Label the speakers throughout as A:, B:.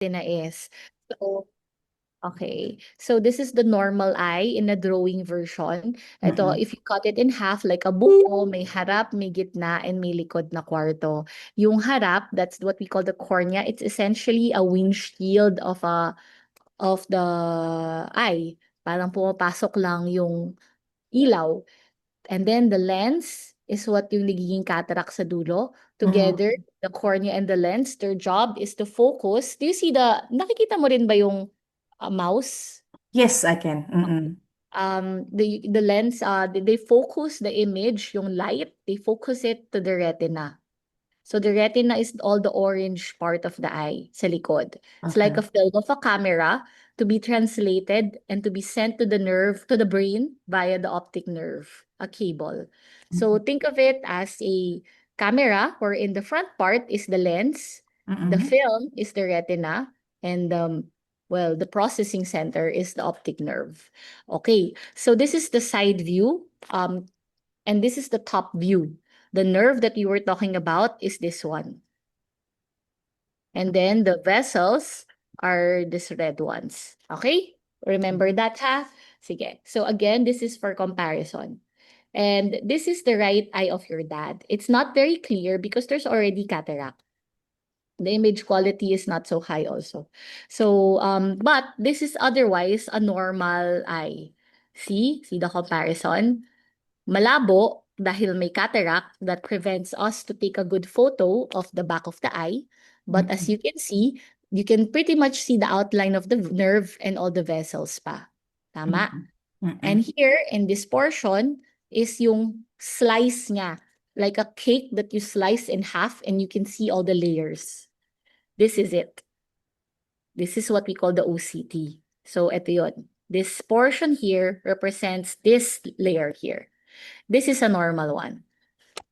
A: retina is. So, okay. So this is the normal eye in a drawing version. Ito,
B: Mm-mm.
A: if you cut it in half like a buko, may harap, may gitna, and may likod na kwarto. Yung harap, that's what we call the cornea. It's essentially a windshield of the eye. Parang pumapasok lang yung ilaw. And then the lens is what yung nagiging cataract sa dulo. Together,
B: Mm-hmm.
A: the cornea and the lens, their job is to focus. Do you see nakikita mo rin ba yung mouse?
B: Yes, I can. Mm-mm.
A: The lens, they focus the image, yung light, they focus it to the retina. So the retina is all the orange part of the eye sa likod. It's like
B: Okay.
A: a film of a camera to be translated and to be sent to the nerve, to the brain via the optic nerve, a cable. So think of it as a camera wherein the front part is the lens, the
B: Mm-mm.
A: film is the retina, and well, the processing center is the optic nerve. Okay, so this is the side view. And this is the top view. The nerve that you were talking about is this one. And then the vessels are these red ones. Okay? Remember that, ha? Sige. So again, this is for comparison. And this is the right eye of your dad. It's not very clear because there's already cataract. The image quality is not so high also. So, but this is otherwise a normal eye. See? See the comparison? Malabo dahil may cataract that prevents us to take a good photo of the back of the eye. But as
B: Mm-mm.
A: you can see, you can pretty much see the outline of the nerve and all the vessels pa. Tama?
B: Mm-mm. Mm-mm.
A: And here in this portion is yung slice niya. Like a cake that you slice in half and you can see all the layers. This is it. This is what we call the OCT. So ito yun. This portion here represents this layer here. This is a normal one.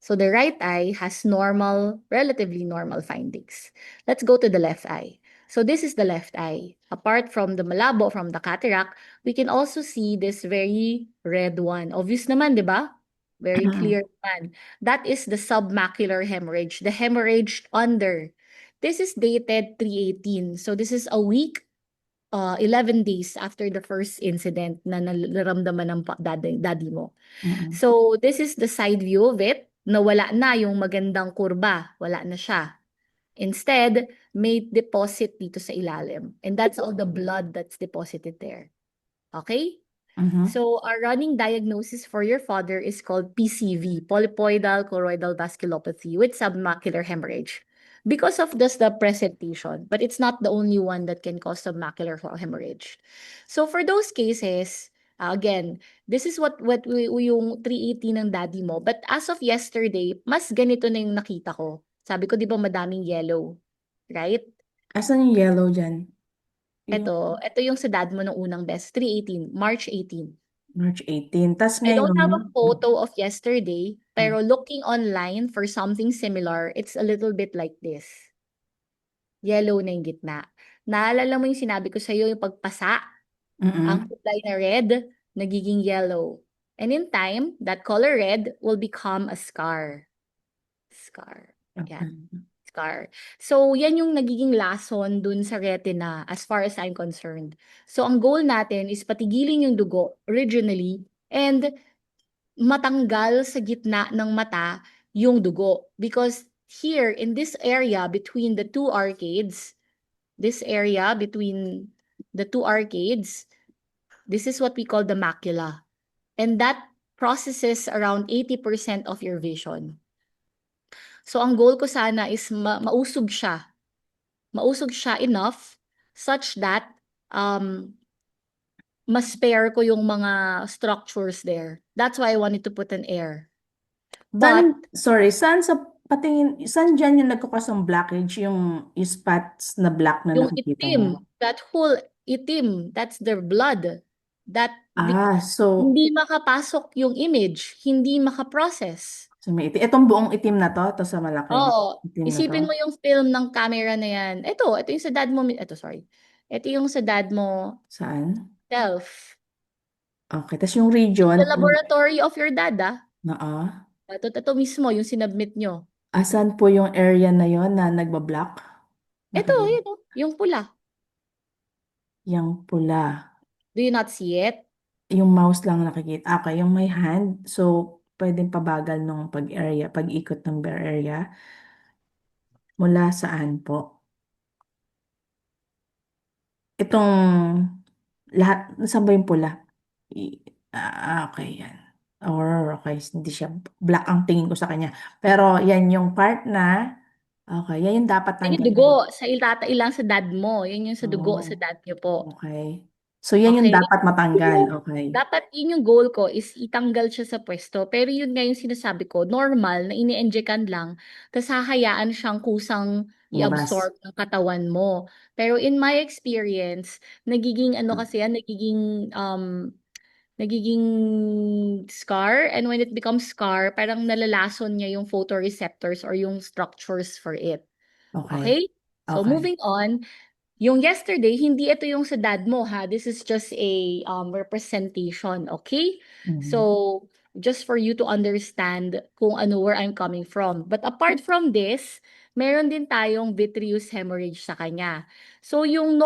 A: So the right eye has normal, relatively normal findings. Let's go to the left eye. So this is the left eye. Apart from the malabo, from the cataract, we can also see this very red one. Obvious naman, di ba? Very
B: Mm-mm.
A: clear naman. That is the submacular hemorrhage, the hemorrhage under. This is dated 318. So this is a week 11 days after the first incident na naramdaman ng daddy mo.
B: Mm-mm.
A: So, this is the side view of it, na wala na yung magandang kurba. Wala na siya. Instead, may deposit dito sa ilalim. And that's all the blood that's deposited there. Okay?
B: Mm-hmm.
A: So, our running diagnosis for your father is called PCV, polypoidal choroidal vasculopathy with submacular hemorrhage. Because of this, the presentation, but it's not the only one that can cause submacular hemorrhage. So, for those cases, again, this is yung 380 ng daddy mo. But as of yesterday, mas ganito na yung nakita ko. Sabi ko, di ba madaming yellow? Right?
B: Asan yung yellow dyan? Yung
A: Ito yung sa dad mo nung unang best, 318, March 18.
B: March 18. Tas
A: I don't have a
B: ngayon,
A: photo of yesterday, pero looking online for something similar, it's a little bit like this. Yellow na yung gitna. Naalala mo yung sinabi ko sa'yo, yung pagpasa, ang
B: mm-mm.
A: kulay na red, nagiging yellow. And in time, that color red will become a scar. Scar.
B: Okay.
A: Yan. Scar. So, yan yung nagiging lason dun sa retina as far as I'm concerned. So, ang goal natin is patigilin yung dugo originally and matanggal sa gitna ng mata yung dugo. Because here, in this area between the two arcades, this area between the two arcades, this is what we call the macula. And that processes around 80% of your vision. So ang goal ko sana is mausog siya. Mausog siya enough such that um, ma-spare ko yung mga structures there. That's why I wanted to put an air. But
B: Saan sa patingin, saan dyan yung nagkukas ng blockage, yung spots na black na
A: yung
B: nakikita
A: itim,
B: mo?
A: that whole itim, that's their blood. That
B: So,
A: hindi makapasok yung image, hindi makaprocess.
B: may itim. Itong buong itim na to sa malaki.
A: Oo,
B: Itim na to.
A: isipin mo yung film ng camera na yan. Ito yung sa dad mo, sorry. Ito yung sa dad mo
B: Saan?
A: self.
B: Okay. Tas yung region,
A: The laboratory of your dad, ah.
B: naa.
A: Ito mismo, yung sinubmit nyo.
B: Asan po yung area na yon na nagbablock?
A: Ito,
B: Nakikita.
A: yung pula.
B: Yung pula.
A: Do you not see it?
B: Yung mouse lang nakikita. Okay, yung may hand. So, pwedeng pabagal nung pag-area, pag-ikot ng bare area. Mula saan po? Itong lahat, saan ba yung pula? Okay, yan. Or, okay, hindi siya black ang tingin ko sa kanya. Pero, yan yung part na, okay, yan yung dapat
A: Yan yung
B: tanggalin.
A: dugo. Sa itatay lang sa dad mo. Yan yung sa dugo sa
B: Oh,
A: dad niyo po.
B: okay. So, yan yung
A: Okay?
B: dapat matanggal.
A: So,
B: Okay.
A: dapat yun yung goal ko is itanggal siya sa pwesto. Pero yun nga yung sinasabi ko, normal na ini-injectan lang, tapos hahayaan siyang kusang
B: Lumabas.
A: i-absorb ng katawan mo. Pero in my experience, nagiging ano kasi yan, nagiging scar, and when it becomes scar, parang nalalason niya yung photoreceptors or yung structures for it.
B: Okay.
A: Okay? So
B: Okay.
A: moving on, yung yesterday, hindi ito yung sa dad mo ha. This is just a representation, okay?
B: Mhm.
A: So, just for you to understand kung ano where I'm coming from. But apart from this, meron din tayong vitreous hemorrhage sa kanya. So, yung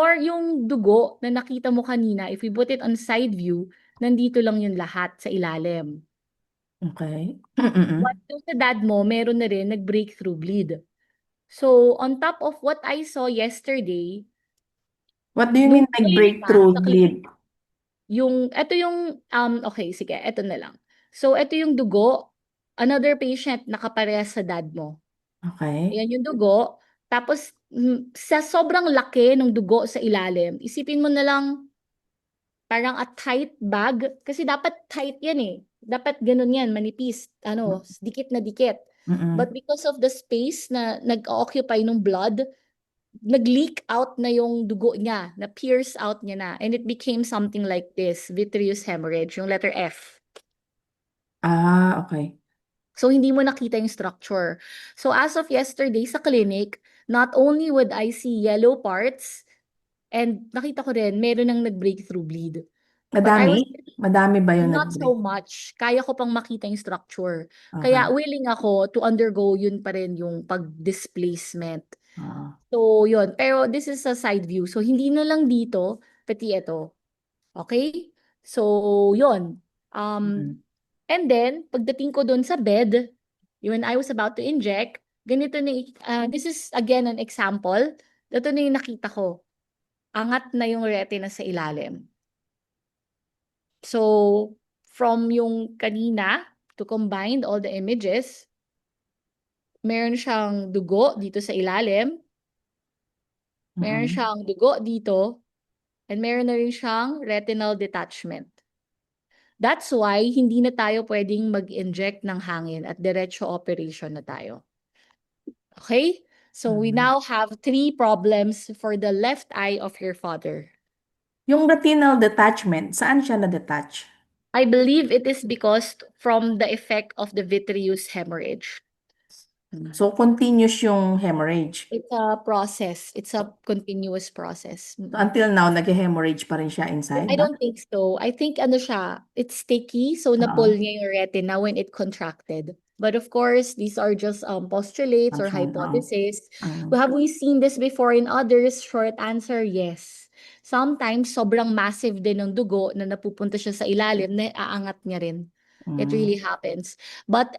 A: dugo na nakita mo kanina, if we put it on side view, nandito lang yung lahat sa ilalim.
B: Okay.
A: But yung sa dad mo, meron na rin nag-breakthrough bleed. So, on top of what I saw yesterday,
B: What do you
A: nung
B: mean like
A: clinic
B: breakthrough
A: sa clinic,
B: bleed?
A: okay, sige, eto na lang. So, eto yung dugo, another patient nakaparehas sa dad mo.
B: Okay.
A: Ayan yung dugo. Tapos, sa sobrang laki ng dugo sa ilalim, isipin mo na lang parang a tight bag. Kasi dapat tight yan eh. Dapat ganun yan, manipis, dikit na dikit. But
B: Mm-mm.
A: because of the space na nag-occupy ng blood, nag-leak out na yung dugo niya, na-pierce out niya na. And it became something like this, vitreous hemorrhage, yung letter F.
B: Okay.
A: So, hindi mo nakita yung structure. So, as of yesterday sa clinic, not only would I see yellow parts, and nakita ko rin, meron nang nag-breakthrough bleed. But I
B: Madami?
A: was
B: Madami ba yung
A: not so
B: nag-break?
A: much. Kaya ko pang makita yung structure.
B: Okay.
A: Kaya willing ako to undergo yun pa rin yung pag-displacement.
B: Oo.
A: So, yun. Pero this is a side view. So, hindi na lang dito, pati ito. Okay? So, yun. Um,
B: Mm.
A: and then, pagdating ko doon sa bed, when I was about to inject, ganito na, this is again an example. Ito na yung nakita ko. Angat na yung retina sa ilalim. So, from yung kanina, to combine all the images, meron siyang dugo dito sa ilalim, meron
B: Mm-mm.
A: siyang dugo dito, and meron na rin siyang retinal detachment. That's why hindi na tayo pwedeng mag-inject ng hangin at diretso operation na tayo. Okay? So we
B: Mm.
A: now have three problems for the left eye of your father.
B: Yung retinal detachment, saan siya na-detach?
A: I believe it is because from the effect of the vitreous hemorrhage. Mm.
B: So, continuous yung hemorrhage.
A: It's a process. It's a continuous process.
B: So, until now, nag-hemorrhage pa rin siya inside,
A: I
B: no?
A: don't think so. I think ano siya, it's sticky, so
B: Oo.
A: na-pull niya yung retina when it contracted. But of course, these are just postulates or
B: Assumption, oo.
A: hypotheses.
B: Mm.
A: Have we seen this before in others? Short answer, yes. Sometimes, sobrang massive din ng dugo na napupunta siya sa ilalim na aangat niya rin. It
B: Mm.
A: really happens. But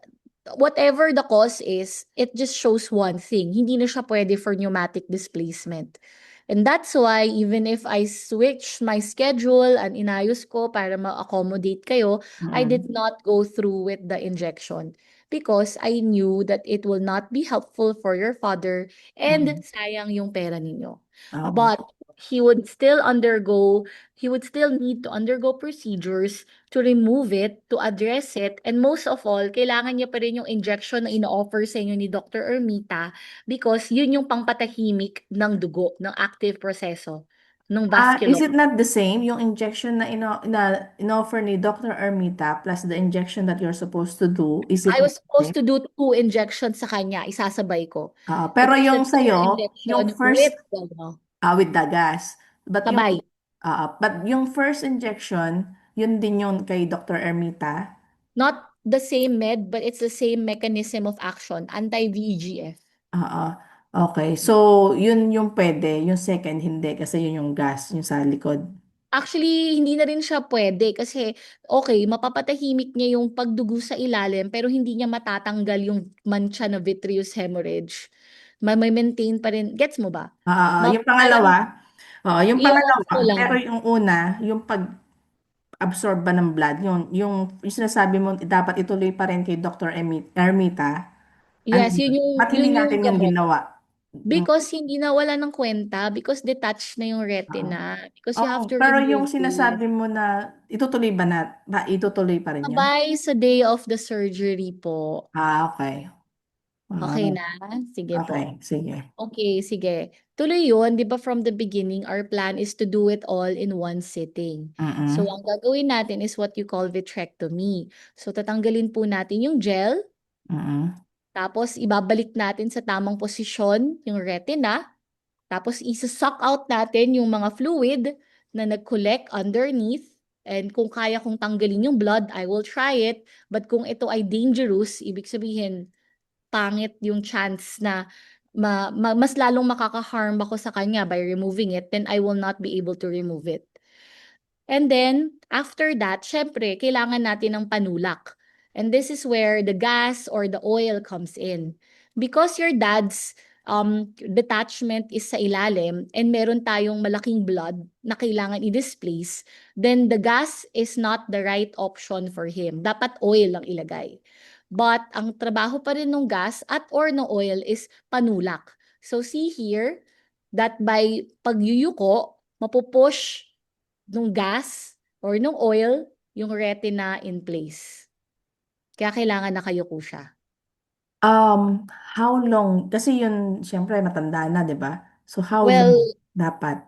A: whatever the cause is, it just shows one thing. Hindi na siya pwede for pneumatic displacement. And that's why even if I switch my schedule and inayos ko para ma-accommodate kayo, I
B: Mm.
A: did not go through with the injection because I knew that it will not be helpful for your father and
B: Mm.
A: sayang yung pera ninyo.
B: Oo.
A: But he would still undergo, he would still need to undergo procedures to remove it, to address it, and most of all, kailangan niya pa rin yung injection na ino-offer sa inyo ni Dr. Ermita because yun yung pangpatahimik ng dugo, ng active proseso, ng
B: Is
A: vascular.
B: it not the same, yung injection na inoffer ni Dr. Ermita plus the injection that you're supposed to do, is it
A: I
B: not
A: was
B: the
A: supposed
B: same?
A: to do 2 injections sa kanya, isasabay ko. It
B: Pero
A: was
B: yung
A: another
B: sa'yo, yung
A: injection with
B: first, with the gas. But
A: sabay.
B: yung first injection, yun din yung kay Dr. Ermita.
A: Not the same med, but it's the same mechanism of action, anti-VEGF.
B: Oo. Okay. So, yun yung pwede. Yung second, hindi. Kasi yun yung gas, yung sa likod.
A: Actually, hindi na rin siya pwede kasi okay, mapapatahimik niya yung pagdugo sa ilalim pero hindi niya matatanggal yung mancha na vitreous hemorrhage. May maintain pa rin. Gets mo ba?
B: Yung
A: Parang
B: pangalawa, oo, yung
A: iwan
B: pangalawa,
A: mo lang.
B: pero yung una, yung pag-absorb ba ng blood, yung sinasabi mo, dapat ituloy pa rin kay Dr. Ermita, ano
A: Yes,
B: yun? Ba't hindi
A: yun yung
B: natin yung
A: gamot.
B: ginawa? Yung,
A: Because hindi na wala ng kwenta, because detached na yung
B: oo.
A: retina. Because you
B: Oo,
A: have to
B: pero yung
A: remove it.
B: sinasabi mo na itutuloy pa rin yun?
A: Sabay sa day of the surgery po.
B: Okay.
A: Okay
B: Ah,
A: na? Sige po.
B: okay, sige.
A: Okay, sige. Tuloy yun, di ba from the beginning, our plan is to do it all in one sitting. So,
B: Mm-mm.
A: ang gagawin natin is what you call vitrectomy. So, tatanggalin po natin yung gel,
B: Mm-mm.
A: tapos ibabalik natin sa tamang posisyon yung retina, tapos isa-suck out natin yung mga fluid na nag-collect underneath. And kung kaya kong tanggalin yung blood, I will try it. But kung ito ay dangerous, ibig sabihin, pangit yung chance na mas lalong makaka-harm ako sa kanya by removing it, then I will not be able to remove it. And then, after that, syempre, kailangan natin ng panulak. And this is where the gas or the oil comes in. Because your dad's detachment is sa ilalim and meron tayong malaking blood na kailangan i-displace, then the gas is not the right option for him. Dapat oil lang ilagay. But ang trabaho pa rin ng gas at or ng oil is panulak. So see here that by pagyuyuko, mapupush nung gas or nung oil yung retina in place. Kaya kailangan nakayuko siya.
B: How long? Kasi yun, syempre, matanda na, di ba? So, how
A: Well,
B: long dapat?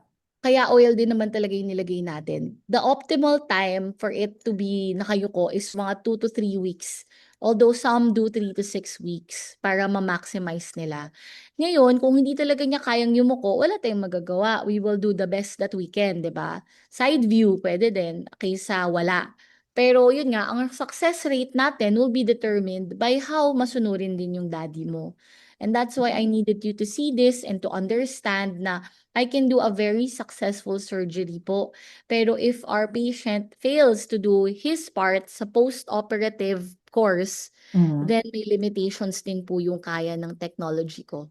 A: kaya oil din naman talaga yung nilagay natin. The optimal time for it to be nakayuko is mga 2 to 3 weeks. Although some do 3 to 6 weeks para ma-maximize nila. Ngayon, kung hindi talaga niya kayang yumuko, wala tayong magagawa. We will do the best that we can, di ba? Side view, pwede din, kaysa wala. Pero yun nga, ang success rate natin will be determined by how masunurin din yung daddy mo. And that's why I needed you to see this and to understand na I can do a very successful surgery po. Pero if our patient fails to do his part sa post-operative course,
B: Mm.
A: then may limitations din po yung kaya ng technology ko.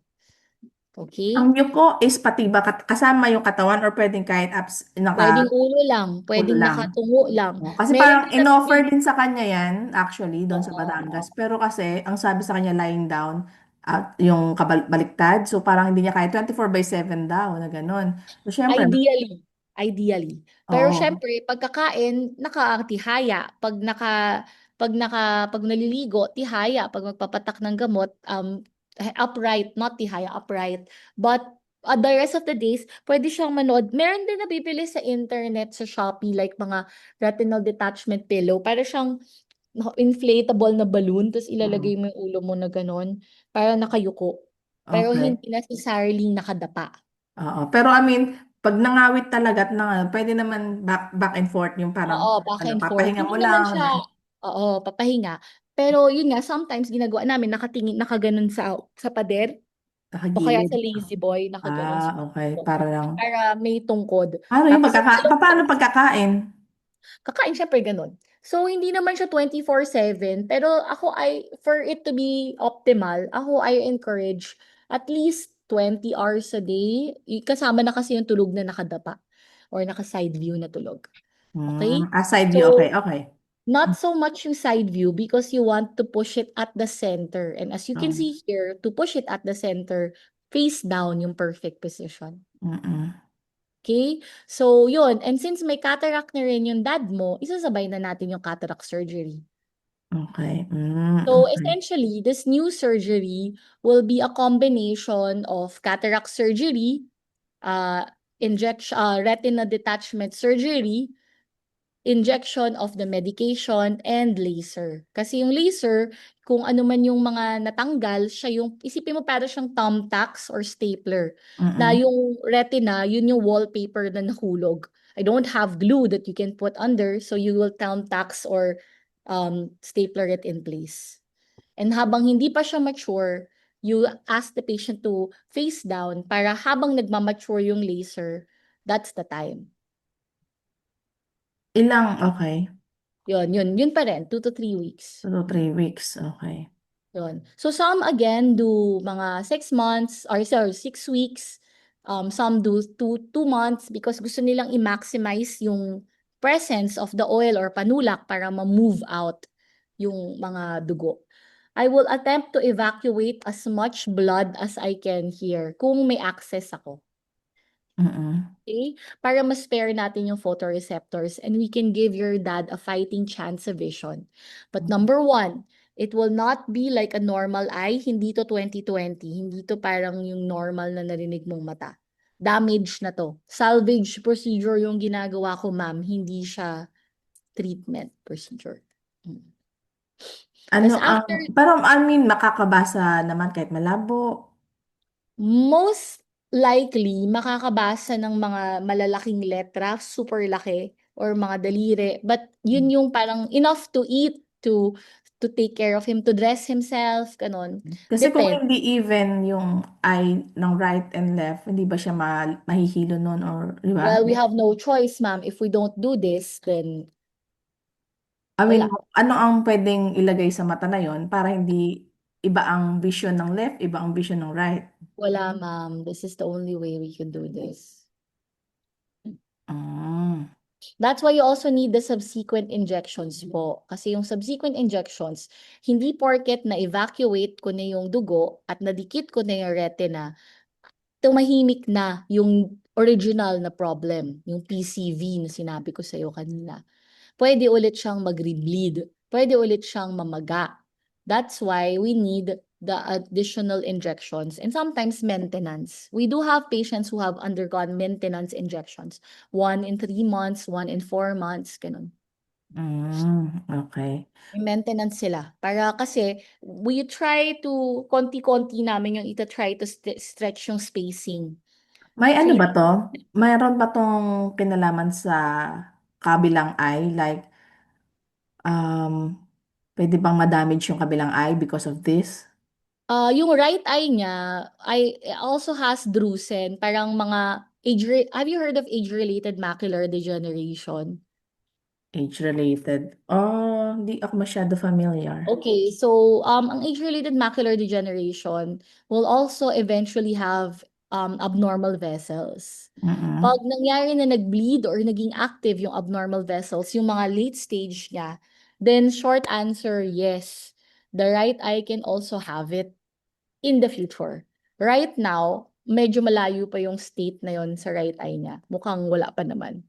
B: Ang
A: Okay?
B: yuko is pati ba kasama yung katawan or pwedeng kahit
A: Pwedeng ulo lang,
B: ulo
A: pwedeng
B: lang?
A: nakatungo lang.
B: Oh, kasi
A: Meron
B: parang
A: din
B: in-offer
A: kami,
B: din sa kanya yan, actually, doon sa
A: oo.
B: Batangas. Pero kasi, ang sabi sa kanya, lying down, at yung baliktad. So, parang hindi niya kaya 24/7 daw, na gano'n. So, syempre,
A: Ideally, ideally. Pero
B: oo.
A: syempre, pagkakain, nakatihaya. Pag naliligo, tihaya. Pag magpapatak ng gamot, upright, not tihaya, upright. But the rest of the days, pwede siyang manood. Meron din nabibili sa internet, sa Shopee, like mga retinal detachment pillow. Para siyang inflatable na balloon, tapos
B: Mm.
A: ilalagay mo yung ulo mo na gano'n, para nakayuko. Pero
B: Okay.
A: hindi necessarily nakadapa.
B: Oo. Pero I mean, pag nangawit talaga at pwede naman back and forth yung parang,
A: Oo, back and forth.
B: papahinga mo
A: Hindi naman
B: lang.
A: siya, oo, papahinga. Pero yun nga, sometimes ginagawa namin nakatingin, nakaganon sa pader o kaya
B: Nakagilid.
A: sa lazy boy, nakaganon sa
B: Okay.
A: upo,
B: Para lang.
A: para may tungkod.
B: Ano yung
A: Tapos yung dalawang
B: paano pagkakain?
A: kakain syempre ganun. So, hindi naman siya 24/7, pero ako ay, for it to be optimal, ako I encourage at least 20 hours a day. Kasama na kasi yung tulog na nakadapa or naka-side view na tulog. Okay?
B: Side view. Okay,
A: So,
B: okay.
A: not so much yung side view because you want to push it at the center. And as you can
B: Oh.
A: see here, to push it at the center, face down yung perfect position.
B: Mm-mm.
A: Okay? So, yun. And since may cataract na rin yung dad mo, isasabay na natin yung cataract surgery.
B: Okay.
A: So,
B: Okay.
A: essentially, this new surgery will be a combination of cataract surgery, uh, retina detachment surgery, injection of the medication, and laser. Kasi yung laser, kung ano man yung mga natanggal, siya yung, isipin mo para siyang thumbtacks or stapler. Na
B: Mm-mm.
A: yung retina, yun yung wallpaper na nahulog. I don't have glue that you can put under, so you will thumbtacks or stapler it in place. And habang hindi pa siya mature, you ask the patient to face down para habang nagmamature yung laser, that's the time.
B: Okay.
A: Yun pa rin, 2 to 3 weeks.
B: 2 to 3 weeks, okay.
A: Yun. So some again do mga 6 months or sorry, 6 weeks. Some do 2 months because gusto nilang i-maximize yung presence of the oil or panulak para ma-move out yung mga dugo. I will attempt to evacuate as much blood as I can here kung may access ako.
B: Mm-mm.
A: Okay? Para ma-spare natin yung photoreceptors and we can give your dad a fighting chance of vision. But number one, it will not be like a normal eye. Hindi to 20/20. Hindi to parang yung normal na narinig mong mata. Damage na to. Salvage procedure yung ginagawa ko, ma'am. Hindi siya treatment procedure. Mm.
B: Ano
A: Tapos
B: ang,
A: after
B: pero I mean, makakabasa naman kahit malabo.
A: most likely, makakabasa ng mga malalaking letra, super laki, or mga daliri. But yun yung parang enough to eat, to take care of him, to dress himself, ganon.
B: Kasi kung
A: Depende.
B: hindi even yung eye ng right and left, hindi ba siya mahihilo nun or, di ba?
A: Well, we have no choice, ma'am. If we don't do this, then
B: I mean,
A: wala.
B: ano ang pwedeng ilagay sa mata na yon para hindi iba ang vision ng left, iba ang vision ng right?
A: Wala, ma'am. This is the only way we can do this.
B: Mm.
A: That's why you also need the subsequent injections po. Kasi yung subsequent injections, hindi porket na-evacuate ko na yung dugo at nadikit ko na yung retina, tumahimik na yung original na problem, yung PCV na sinabi ko sa'yo kanina. Pwede ulit siyang mag-rebleed. Pwede ulit siyang mamaga. That's why we need the additional injections and sometimes maintenance. We do have patients who have undergone maintenance injections. 1 in 3 months, 1 in 4 months, ganun.
B: Okay.
A: May maintenance sila. Para kasi we try to, konti-konti namin yung ita-try to stretch yung spacing.
B: May
A: So,
B: ano ba to? Mayroon ba tong kinalaman sa kabilang eye? Like, um, pwede bang ma-damage yung kabilang eye because of this?
A: yung right eye niya also has drusen, parang mga have you heard of age-related macular degeneration?
B: Age-related. Oh, hindi ako masyado familiar.
A: Okay, so ang age-related macular degeneration will also eventually have abnormal vessels. Pag
B: Mm-mm.
A: nangyari na nag-bleed or naging active yung abnormal vessels, yung mga late stage niya, then short answer, yes. The right eye can also have it in the future. Right now, medyo malayo pa yung state na yon sa right eye niya. Mukhang wala pa naman.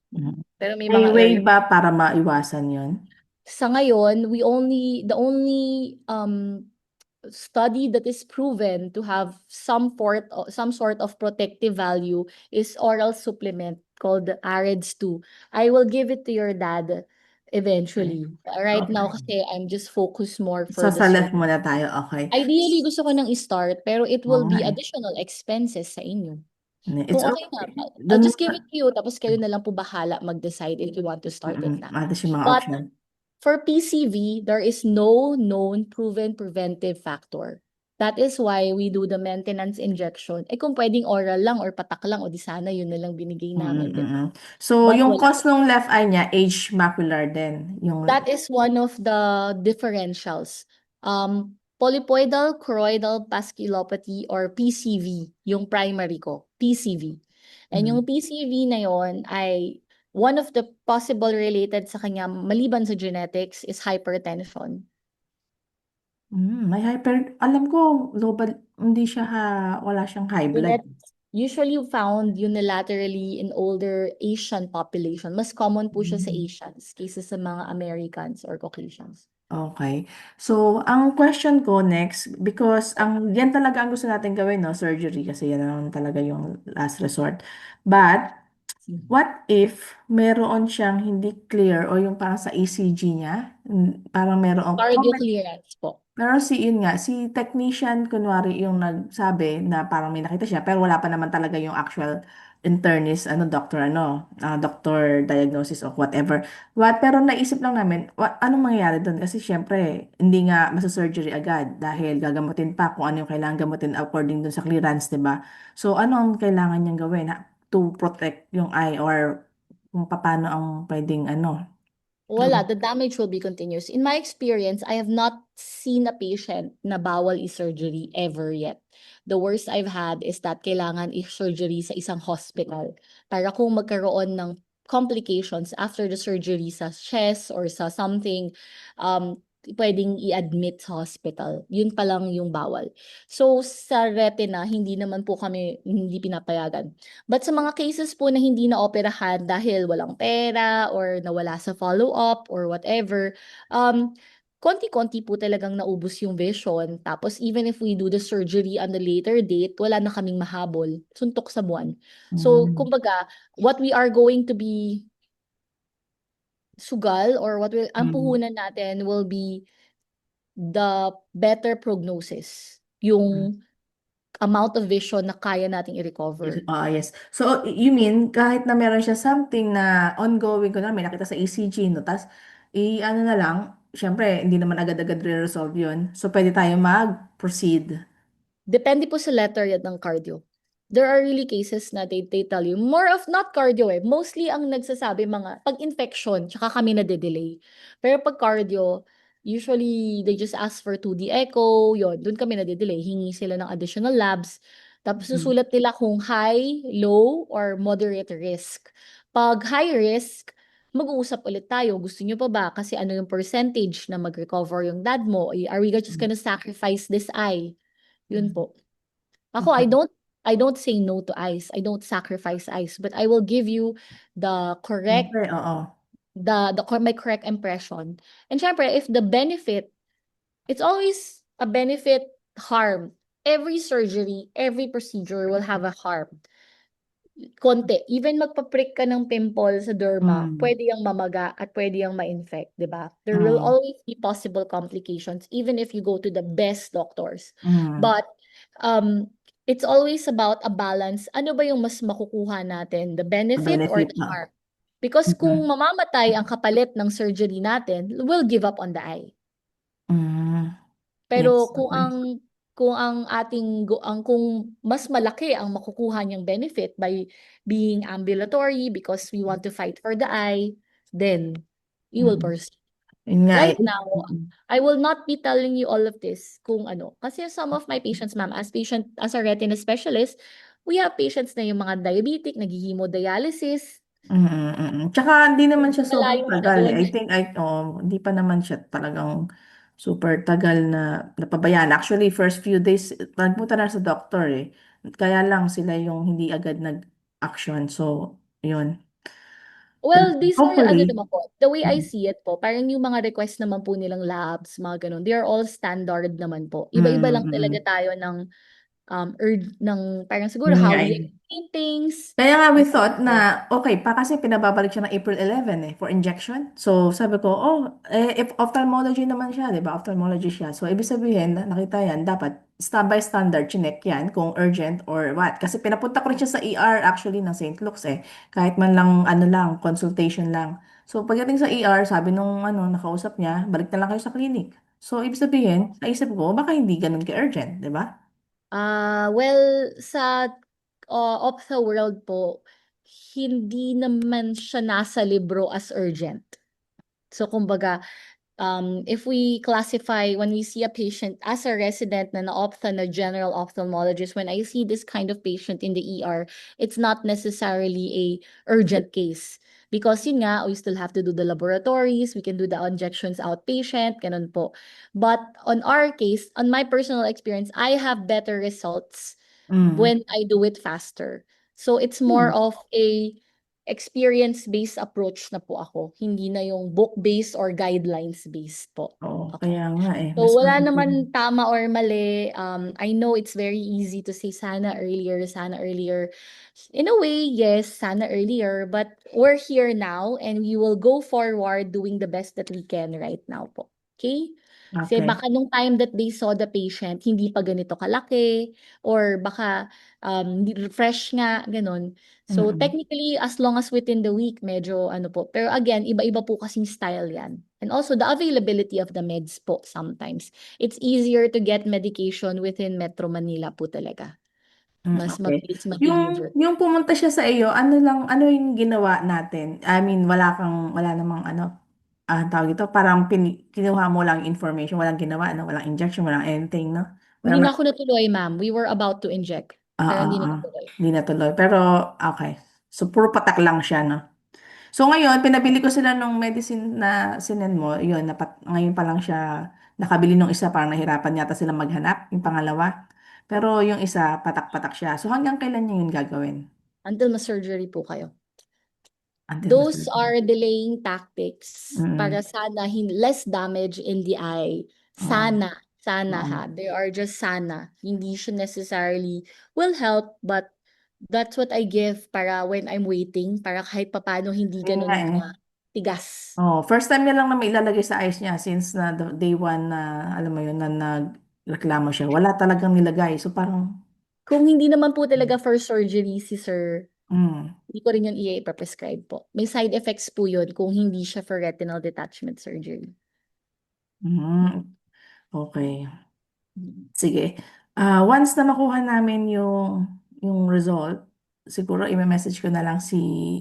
B: Mm.
A: Pero may
B: May
A: mga
B: way
A: area.
B: ba para maiwasan yun?
A: Sa ngayon, the only study that is proven to have some sort of protective value is oral supplement called AREDS2. I will give it to your dad
B: Okay.
A: eventually. Right now
B: Okay.
A: kasi I'm just focused more
B: So,
A: for the
B: sa left
A: surgery.
B: muna tayo. Okay.
A: Ideally, gusto ko nang i-start, pero it
B: Oo
A: will
B: nga
A: be
B: eh.
A: additional expenses sa inyo.
B: It's
A: Kung okay na,
B: okay.
A: I'll
B: Doon
A: just give
B: muna.
A: it to you, tapos kayo na lang po bahala mag-decide if you want to start it na.
B: Ate yung mga
A: But
B: option.
A: for PCV, there is no known proven preventive factor. That is why we do the maintenance injection. Eh kung pwedeng oral lang or patak lang, o di sana yun na lang binigay namin, di ba?
B: So,
A: But
B: yung
A: wala.
B: cause ng left eye niya, age macular din. Yung,
A: That is one of the differentials. Polypoidal choroidal vasculopathy or PCV, yung primary ko, PCV. And yung
B: mm,
A: PCV na yon ay one of the possible related sa kanya maliban sa genetics is hypertension.
B: may hyper, alam ko, global, hindi siya, wala siyang high blood.
A: Genetics usually found unilaterally in older Asian population. Mas common po siya sa
B: Mm.
A: Asians kaysa sa mga Americans or Caucasians.
B: Okay. So, ang question ko next, because yan talaga ang gusto natin gawin, no? Surgery, kasi yan naman talaga yung last resort. But, what if meron siyang hindi clear o yung parang sa ECG niya, parang meron,
A: Cardio clearance po.
B: pero yun nga, si technician, kunwari yung nagsabi na parang may nakita siya, pero wala pa naman talaga yung actual internist, doctor, doctor diagnosis of whatever. Pero naisip lang namin, anong mangyayari doon? Kasi syempre, hindi nga masa-surgery agad dahil gagamutin pa kung ano yung kailangan gamutin according dun sa clearance, di ba? So, ano ang kailangan niyang gawin to protect yung eye or kung paano ang pwedeng
A: Wala,
B: gawin?
A: the damage will be continuous. In my experience, I have not seen a patient na bawal i-surgery ever yet. The worst I've had is that kailangan i-surgery sa isang hospital para kung magkaroon ng complications after the surgery sa chest or sa something, pwedeng i-admit sa hospital. Yun pa lang yung bawal. So, sa retina, hindi naman po kami hindi pinapayagan. But sa mga cases po na hindi na operahan dahil walang pera or nawala sa follow-up or whatever, konti-konti po talagang naubos yung vision. Tapos even if we do the surgery on the later date, wala na kaming mahabol. Suntok sa buwan. So,
B: Mm.
A: kumbaga, what we are going to be sugal or ang
B: Mm.
A: puhunan natin will be the better prognosis. Yung amount of vision na kaya nating i-recover.
B: Yes. So, you mean, kahit na meron siya something na ongoing, ko na may nakita sa ECG, no? Tas, ano na lang, syempre, hindi naman agad-agad re-resolve yun. So, pwede tayo mag-proceed.
A: Depende po sa letter yan ng cardio. There are really cases na they tell you, more of not cardio eh. Mostly ang nagsasabi mga, pag infection, tsaka kami nade-delay. Pero pag cardio, usually they just ask for 2D echo, yon doon kami nade-delay. Hingi sila ng additional labs. Tapos
B: Mm.
A: susulat nila kung high, low, or moderate risk. Pag high risk, mag-uusap ulit tayo. Gusto nyo pa ba? Kasi ano yung percentage na mag-recover yung dad mo? Are we just gonna sacrifice this eye? Yun po. Ako,
B: Okay.
A: I don't say no to ice. I don't sacrifice ice, but I will give you the correct,
B: Syempre, oo.
A: my correct impression. And syempre, if the benefit, it's always a benefit harm. Every surgery, every procedure will have a harm. Konti. Even magpa-prick ka ng pimple sa derma,
B: Mm.
A: pwede yang mamaga at pwede yang ma-infect, di ba? There will
B: Mm.
A: always be possible complications even if you go to the best doctors.
B: Mm.
A: But it's always about a balance. Ano ba yung mas makukuha natin? The benefit or
B: Benefit,
A: the
B: no?
A: harm? Because kung
B: Mm.
A: mamamatay ang kapalit ng surgery natin, we'll give up on the eye.
B: Mm. Yes,
A: Pero
B: okay.
A: kung mas malaki ang makukuha niyang benefit by being ambulatory because we want to fight for the eye, then we will
B: Mm.
A: pursue.
B: Yun nga
A: Right
B: eh.
A: now,
B: Mm.
A: I will not be telling you all of this kung ano. Kasi some of my patients, ma'am, as a retina specialist, we have patients na yung mga diabetic, nag-hemodialysis,
B: Mm, Tsaka hindi naman siya sobrang
A: malayo na
B: tagal
A: doon.
B: eh. I think hindi pa naman siya talagang super tagal na napabayaan. Actually, first few days, nagpunta na sa doctor eh. Kaya lang sila yung hindi agad nag-action. So, yun. Pero
A: Well, these are, ano
B: hopefully,
A: naman po, the way I see it po, parang yung mga request naman po nilang labs, mga ganun, they are all standard naman po. Iba-iba
B: mm,
A: lang talaga
B: mm,
A: tayo ng parang siguro
B: yun
A: how
B: nga
A: we
B: eh.
A: explain things.
B: Kaya nga we
A: And
B: thought
A: so,
B: na okay pa kasi pinababalik siya ng April 11 for injection. So sabi ko, if ophthalmology naman siya, di ba? Ophthalmology siya. So ibig sabihin, nakita yan, dapat by standard, chinek yan kung urgent or what. Kasi pinapunta ko rin siya sa ER actually ng St. Luke's eh. Kahit man lang, consultation lang. So pagdating sa ER, sabi nung nakausap niya, balik na lang kayo sa clinic. So ibig sabihin, sa isip ko, baka hindi ganun ka-urgent, di ba?
A: well, sa Optha World po, hindi naman siya nasa libro as urgent. So, kumbaga, if we classify when we see a patient as a resident na na-ophtha na general ophthalmologist, when I see this kind of patient in the ER, it's not necessarily a urgent case. Because yun nga, we still have to do the laboratories, we can do the injections outpatient, ganun po. But on our case, on my personal experience, I have better results
B: Mm.
A: when I do it faster. So it's more
B: Hmm.
A: of a experience-based approach na po ako. Hindi na yung book-based or guidelines-based po.
B: Oo,
A: Okay.
B: kaya nga eh. Mas
A: So wala
B: maganda.
A: naman tama or mali. I know it's very easy to say sana earlier, sana earlier. In a way, yes, sana earlier. But we're here now and we will go forward doing the best that we can right now po. Okay? Kasi
B: Okay.
A: baka nung time that they saw the patient, hindi pa ganito kalaki, or baka fresh nga, ganun. So
B: Mm.
A: technically, as long as within the week, medyo ano po. Pero again, iba-iba po kasing style yan. And also the availability of the meds po sometimes. It's easier to get medication within Metro Manila po talaga. Mas
B: Okay.
A: mabilis
B: Yung
A: ma-deliver.
B: yung pumunta siya sa iyo, ano yung ginawa natin? I mean, wala namang ano, tawag ito, parang kinuha mo lang information, walang ginawa, no? Walang injection, walang anything, no?
A: Hindi
B: Wala,
A: na ako natuloy, ma'am. We were about to inject, pero hindi na natuloy.
B: hindi natuloy. Pero, okay. So, puro patak lang siya, no? So, ngayon, pinabili ko sila nung medicine na sinend mo. Yun, ngayon pa lang siya nakabili nung isa. Parang nahirapan yata sila maghanap, yung pangalawa. Pero yung isa, patak-patak siya. So, hanggang kailan niya yun gagawin?
A: Until ma-surgery po kayo.
B: Until
A: Those
B: ma-surgery.
A: are delaying tactics
B: Mm.
A: para sana less damage in the eye.
B: Oo.
A: Sana
B: Oo.
A: ha. They are just sana. Hindi siya necessarily will help, but that's what I give para when I'm waiting, para kahit papano hindi
B: Yun nga
A: ganun
B: eh.
A: ka tigas.
B: Oh, first time niya lang na may ilalagay sa eyes niya since na day one na, alam mo yun, na nagreklamo siya. Wala talagang nilagay. So, parang,
A: Kung hindi naman po talaga for surgery si sir,
B: mm,
A: hindi ko rin yun i-prescribe po. May side effects po yun kung hindi siya for retinal detachment surgery.
B: okay.
A: Mm.
B: Sige. Once na makuha namin yung result, siguro i-message ko na lang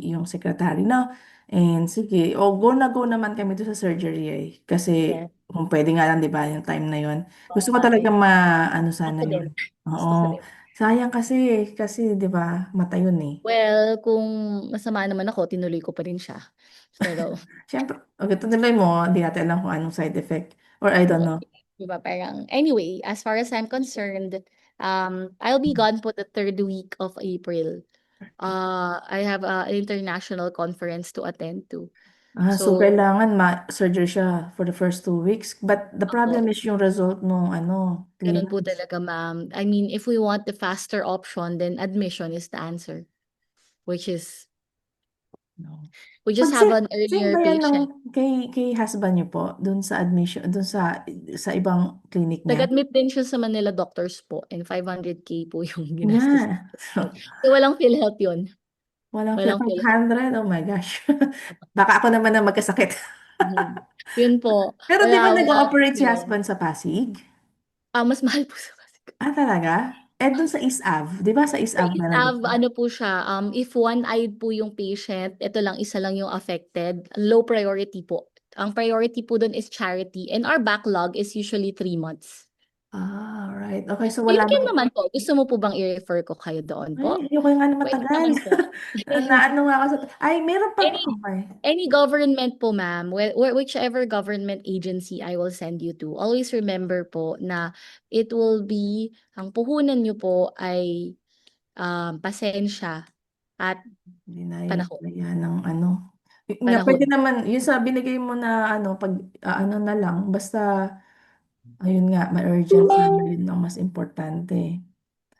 B: yung secretary na. And sige, go naman kami doon sa surgery eh. Kasi
A: Yes.
B: kung pwede nga lang, di ba, yung time na yun.
A: Oo
B: Gusto ko
A: nga eh.
B: talaga ano sana
A: Ako din.
B: yun.
A: Gusto ko
B: Oo.
A: rin.
B: Sayang kasi di ba, mata yun eh.
A: Well, kung masama naman ako, tinuloy ko pa rin siya. Pero,
B: Siyempre, okay, tuloy mo, di natin alam kung anong side effect. Or I don't know.
A: diba, parang, anyway, as far as I'm concerned, I'll be gone po the third week of April. I have an international conference to attend to.
B: So
A: So,
B: kailangan ma-surgery siya for the first 2 weeks. But the problem
A: ako,
B: is yung result nung
A: ganun po
B: clearance.
A: talaga, ma'am. I mean, if we want the faster option, then admission is the answer, which is,
B: No.
A: we just have an
B: Same
A: earlier
B: ba yan ng
A: patient.
B: kay husband niyo po dun sa admission, dun sa ibang clinic niya?
A: Nag-admit din siya sa Manila Doctors po and 500K po yung ginastos.
B: Yeah.
A: So, walang PhilHealth yun.
B: Walang
A: Walang PhilHealth.
B: 500. Oh my gosh. Baka ako naman ang magkasakit.
A: Mhm. Yun po.
B: Pero di ba
A: Wala akong
B: nag-ooperate si
A: PhilHealth.
B: husband sa Pasig?
A: Mas mahal po sa Pasig.
B: Talaga? Dun sa ISAV. Di ba sa
A: Sa
B: ISAV na
A: ISAV, ano po siya, if one-eyed po yung patient, ito lang, isa lang yung affected, low priority po. Ang priority po dun is charity and our backlog is usually 3 months.
B: Right. Okay, so
A: You
B: wala
A: can
B: nang.
A: naman po. Gusto mo po bang i-refer ko kayo doon
B: Ay,
A: po?
B: ayoko nga na
A: Pwede
B: matagal.
A: naman po.
B: Naano nga ako sa. Ay, meron pa.
A: Any
B: Okay.
A: any government po, ma'am, whichever government agency I will send you to, always remember po na it will be, ang puhunan niyo po ay pasensya at
B: Hindi na yan.
A: panahon.
B: Kaya ng ano. Nga, pwede
A: Panahon.
B: naman, yung sa binigay mo na pag ano na lang, basta, ayun nga, ma-urgency, yun ang mas importante.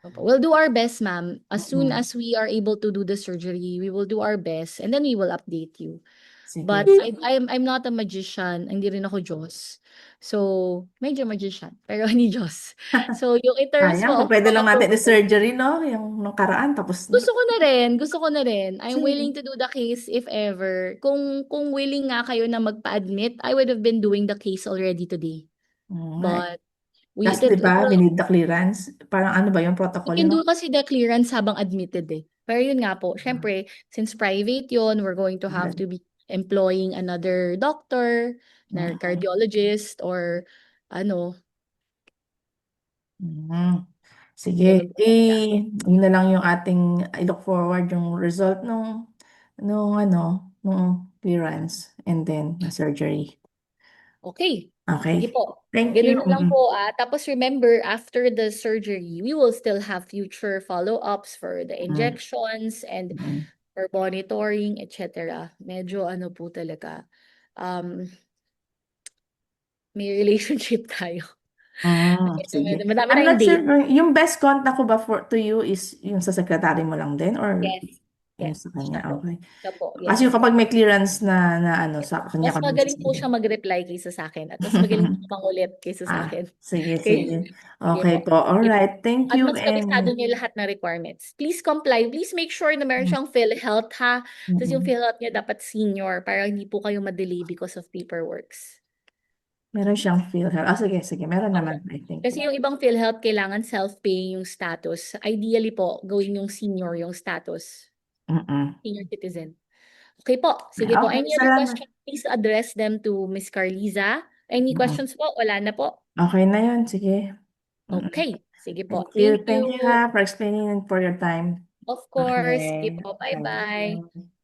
A: Opo. We'll do our best, ma'am. As soon
B: Mm.
A: as we are able to do the surgery, we will do our best and then we will update you.
B: Sige.
A: But I'm not a magician. Hindi rin ako Diyos. So, medyo magician, pero hindi Diyos. So, yung in terms
B: Sayang,
A: po
B: kung
A: of
B: pwede lang natin
A: approval,
B: i-surgery, no? Yung nakaraan, tapos,
A: gusto ko na rin, gusto ko na rin. I'm willing
B: kasi,
A: to do the case if ever. Kung willing nga kayo na magpa-admit, I would have been doing the case already today.
B: nga eh.
A: But we
B: Tapos, di
A: did,
B: ba, we
A: well,
B: need the clearance. Parang ano ba yung
A: we
B: protocol,
A: can
B: no?
A: do kasi the clearance habang admitted eh. Pero yun nga po, syempre, since private yun, we're going to have to be employing another doctor, na
B: Okay.
A: cardiologist, or ano,
B: Mm. Sige,
A: ganun po talaga.
B: yun na lang yung I look forward yung result nung clearance and then na surgery.
A: Okay. Sige
B: Okay.
A: po.
B: Thank you.
A: Ganun na lang po. Tapos remember, after the surgery, we will still have future follow-ups for the
B: Mm,
A: injections and
B: mm.
A: for monitoring, etc. Medyo ano po talaga, um, may relationship tayo.
B: Sige.
A: Madami
B: I'm
A: tayong
B: not sure,
A: date.
B: yung best contact ko ba to you is yung sa secretary mo lang din or
A: Yes.
B: Yung
A: Yes,
B: sa
A: siya
B: kanya,
A: po.
B: okay.
A: Siya po,
B: Kasi
A: yes.
B: kapag may clearance na ano,
A: Yes.
B: sa kanya
A: Mas
B: ko
A: magaling po
B: nagsasabi.
A: siya mag-reply kaysa sa akin at mas magaling po siya mangulit kaysa sa
B: Ah,
A: akin.
B: sige,
A: Okay,
B: sige.
A: sige
B: Okay
A: po.
B: po.
A: Sige po.
B: Alright. Thank
A: At
B: you,
A: mas kabisado
B: and
A: niya lahat ng requirements. Please comply. Please make sure na meron siyang PhilHealth ha. Tapos yung
B: mm,
A: PhilHealth niya dapat senior para hindi po kayo madelay because of paperworks.
B: meron siyang PhilHealth. Ah, sige, sige. Meron naman,
A: Opo.
B: I think.
A: Kasi yung ibang PhilHealth kailangan self-paying yung status. Ideally po, gawin yung senior yung status.
B: Mm-mm.
A: Senior citizen. Okay po. Sige po.
B: Okay,
A: Any other
B: salamat.
A: questions? Please address them to Miss Carliza. Any
B: Mm-mm.
A: questions po? Wala na po.
B: Okay na yun, sige. Mm-mm.
A: Okay. Sige po.
B: Thank you.
A: Thank you.
B: Thank you ha for explaining and for your time.
A: Of course. Sige
B: Okay.
A: po.
B: Thank
A: Bye-bye.
B: you.